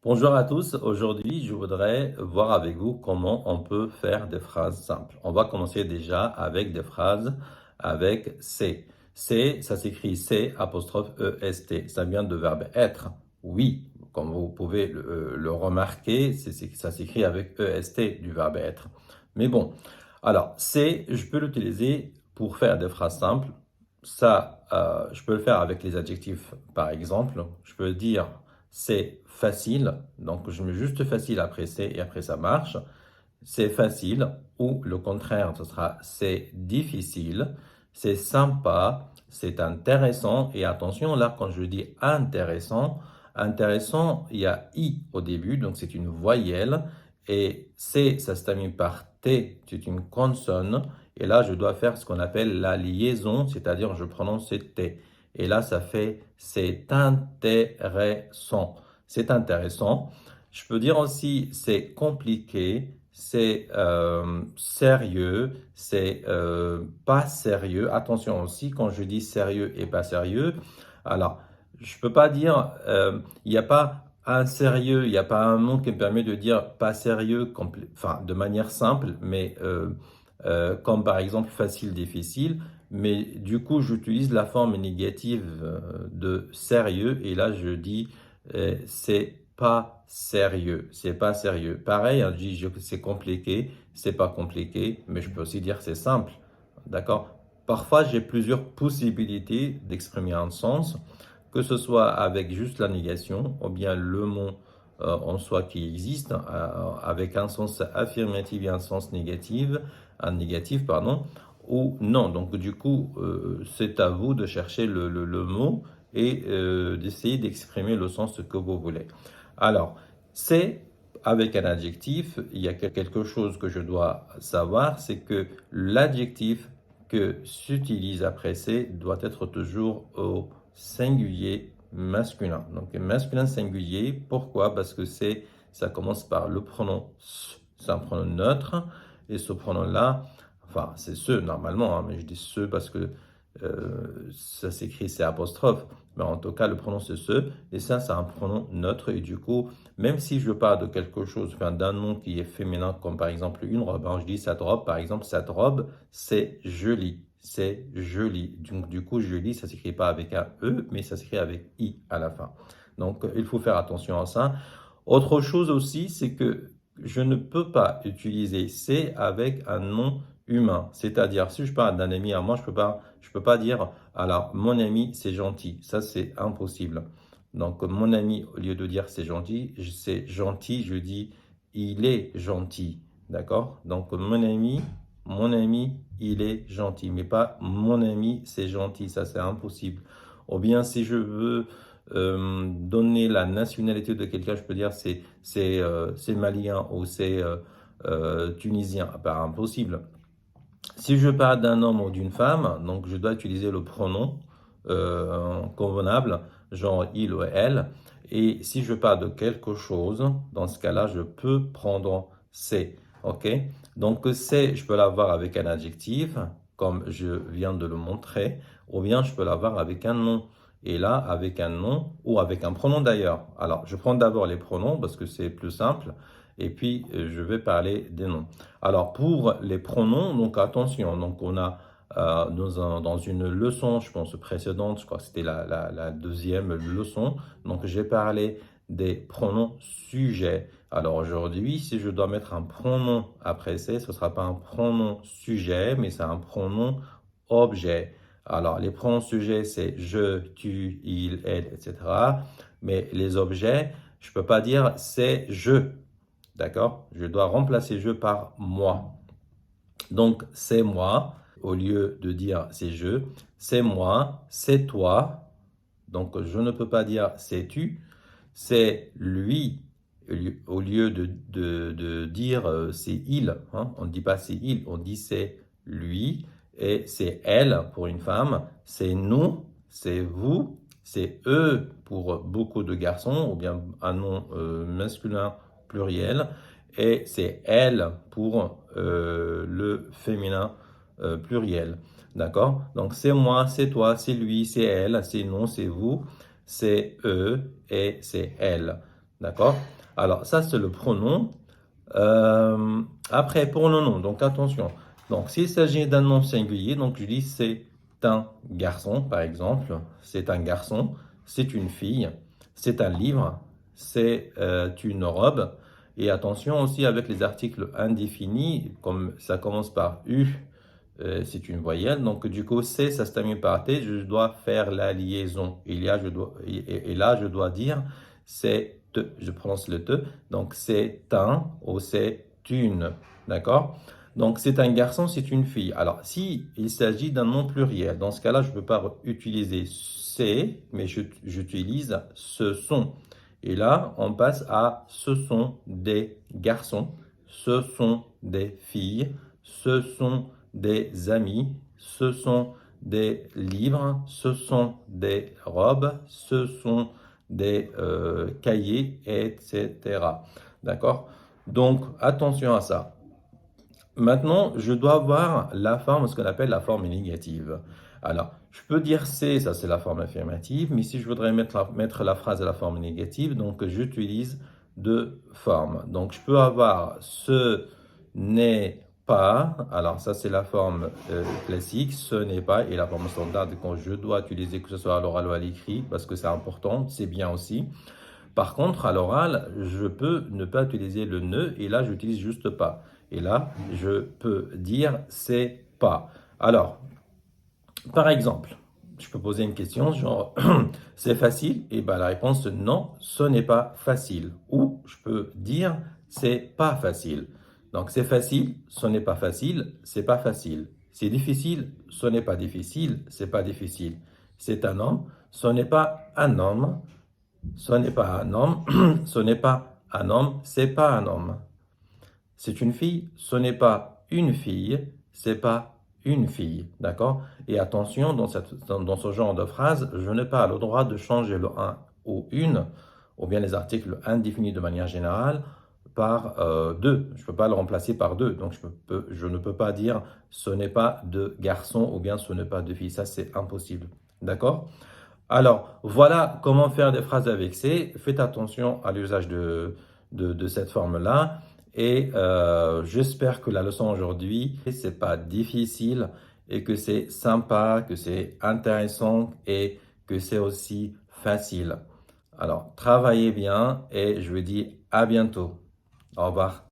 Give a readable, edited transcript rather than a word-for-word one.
Bonjour à tous, aujourd'hui je voudrais voir avec vous comment on peut faire des phrases simples. On va commencer déjà avec des phrases avec C. C, ça s'écrit C apostrophe EST, ça vient de verbe être. Oui, comme vous pouvez le remarquer, ça s'écrit avec EST du verbe être. Mais bon, alors C, je peux l'utiliser pour faire des phrases simples. Ça, je peux le faire avec les adjectifs par exemple. Je peux dire c'est facile, donc je mets juste facile après c'est et après ça marche. C'est facile ou le contraire, ce sera c'est difficile, c'est sympa, c'est intéressant. Et attention là, quand je dis intéressant, intéressant, il y a i au début, donc c'est une voyelle. Et c, ça se termine par t, c'est une consonne. Et là, je dois faire ce qu'on appelle la liaison, c'est-à-dire je prononce t. Et là, ça fait c'est intéressant. C'est intéressant. Je peux dire aussi c'est compliqué, c'est sérieux, c'est pas sérieux. Attention aussi, quand je dis sérieux et pas sérieux, alors je peux pas dire, il n'y a pas un sérieux, il n'y a pas un mot qui me permet de dire pas sérieux, enfin de manière simple, mais comme par exemple facile, difficile. Mais du coup, j'utilise la forme négative de sérieux et là, je dis c'est pas sérieux, c'est pas sérieux. Pareil, on dit c'est compliqué, c'est pas compliqué, mais je peux aussi dire c'est simple. D'accord? Parfois, j'ai plusieurs possibilités d'exprimer un sens, que ce soit avec juste la négation ou bien le mot en soi qui existe, avec un sens affirmatif et un sens négatif, un négatif, pardon, ou non. Donc, du coup, c'est à vous de chercher le mot et d'essayer d'exprimer le sens que vous voulez. Alors, c'est avec un adjectif, il y a quelque chose que je dois savoir, c'est que l'adjectif que s'utilise après c'est doit être toujours au singulier masculin. Donc masculin singulier, pourquoi? Parce que ça commence par le pronom s, c'est un pronom neutre, et ce pronom-là, enfin c'est ce normalement, hein, mais je dis ce parce que ça s'écrit c'est apostrophe, mais en tout cas le pronom c'est ce, et ça c'est un pronom neutre, et du coup, même si je parle de quelque chose, enfin, d'un nom qui est féminin, comme par exemple une robe, hein, je dis cette robe, par exemple, cette robe, c'est joli. C'est joli. Donc, du coup, joli, ça ne s'écrit pas avec un E, mais ça s'écrit avec I à la fin. Donc, il faut faire attention à ça. Autre chose aussi, c'est que je ne peux pas utiliser c'est avec un nom humain. C'est-à-dire, si je parle d'un ami à moi, je peux pas dire, alors, mon ami, c'est gentil. Ça, c'est impossible. Donc, mon ami, au lieu de dire c'est gentil, je dis il est gentil. D'accord? Donc, mon ami, il est gentil. Mais pas mon ami, c'est gentil. Ça, c'est impossible. Ou bien, si je veux donner la nationalité de quelqu'un, je peux dire c'est malien ou c'est tunisien. Pas impossible. Si je parle d'un homme ou d'une femme, donc je dois utiliser le pronom convenable, genre il ou elle. Et si je parle de quelque chose, dans ce cas-là, je peux prendre c'est. OK? Donc c'est, je peux l'avoir avec un adjectif, comme je viens de le montrer, ou bien je peux l'avoir avec un nom. Et là, avec un nom ou avec un pronom d'ailleurs. Alors, je prends d'abord les pronoms parce que c'est plus simple. Et puis, je vais parler des noms. Alors, pour les pronoms, donc attention, donc on a dans une leçon, je pense précédente, je crois que c'était la deuxième leçon, donc j'ai parlé des pronoms sujets. Alors aujourd'hui, si je dois mettre un pronom après c'est, ce ne sera pas un pronom sujet, mais c'est un pronom objet. Alors, les pronoms sujets, c'est je, tu, il, elle, etc. Mais les objets, je ne peux pas dire c'est je. D'accord? Je dois remplacer je par moi. Donc, c'est moi, au lieu de dire c'est je, c'est moi, c'est toi. Donc, je ne peux pas dire c'est tu, c'est lui, au lieu de dire c'est il. Hein. On ne dit pas c'est il, on dit c'est lui. Et c'est elle pour une femme, c'est nous, c'est vous, c'est eux pour beaucoup de garçons, ou bien un nom masculin pluriel, et c'est elle pour le féminin pluriel. D'accord? Donc c'est moi, c'est toi, c'est lui, c'est elle, c'est nous, c'est vous, c'est eux et c'est elle. D'accord? Alors, ça, c'est le pronom. Après, pour le nom, donc attention. Donc, s'il s'agit d'un nom singulier, donc je dis c'est un garçon, par exemple. C'est un garçon, c'est une fille, c'est un livre, c'est une robe. Et attention aussi avec les articles indéfinis, comme ça commence par U, c'est une voyelle. Donc, du coup, c'est, ça se termine par T, je dois faire la liaison. Et là, je dois dire c'est te, je prononce le te. Donc, c'est un ou c'est une. D'accord? Donc, c'est un garçon, c'est une fille. Alors, si il s'agit d'un nom pluriel, dans ce cas-là, je ne peux pas utiliser c'est, mais j'utilise ce sont. Et là, on passe à ce sont des garçons, ce sont des filles, ce sont des amis, ce sont des livres, ce sont des robes, ce sont des cahiers, etc. D'accord? Donc, attention à ça. Maintenant, je dois avoir la forme, ce qu'on appelle la forme négative. Alors, je peux dire c'est, ça c'est la forme affirmative, mais si je voudrais mettre la phrase à la forme négative, donc j'utilise deux formes. Donc, je peux avoir ce n'est pas, alors ça c'est la forme classique, ce n'est pas, et la forme standard quand je dois utiliser que ce soit à l'oral ou à l'écrit, parce que c'est important, c'est bien aussi. Par contre, à l'oral, je peux ne pas utiliser le ne et là, j'utilise juste pas. Et là, je peux dire c'est pas. Alors, par exemple, je peux poser une question genre c'est facile et ben la réponse non, ce n'est pas facile. Ou je peux dire c'est pas facile. Donc c'est facile, ce n'est pas facile, c'est pas facile. C'est difficile, ce n'est pas difficile, c'est pas difficile. C'est un homme, ce n'est pas un homme, ce n'est pas un homme, ce n'est pas un homme, c'est pas un homme. C'est une fille, ce n'est pas une fille, c'est pas une fille. D'accord? Et attention, dans ce genre de phrase, je n'ai pas le droit de changer le un ou une, ou bien les articles indéfinis de manière générale, par deux. Je ne peux pas le remplacer par deux. Donc, je ne peux pas dire ce n'est pas de garçon ou bien ce n'est pas de fille. Ça, c'est impossible. D'accord? Alors, voilà comment faire des phrases avec C. Faites attention à l'usage de cette forme-là. Et j'espère que la leçon aujourd'hui, c'est pas difficile et que c'est sympa, que c'est intéressant et que c'est aussi facile. Alors, travaillez bien et je vous dis à bientôt. Au revoir.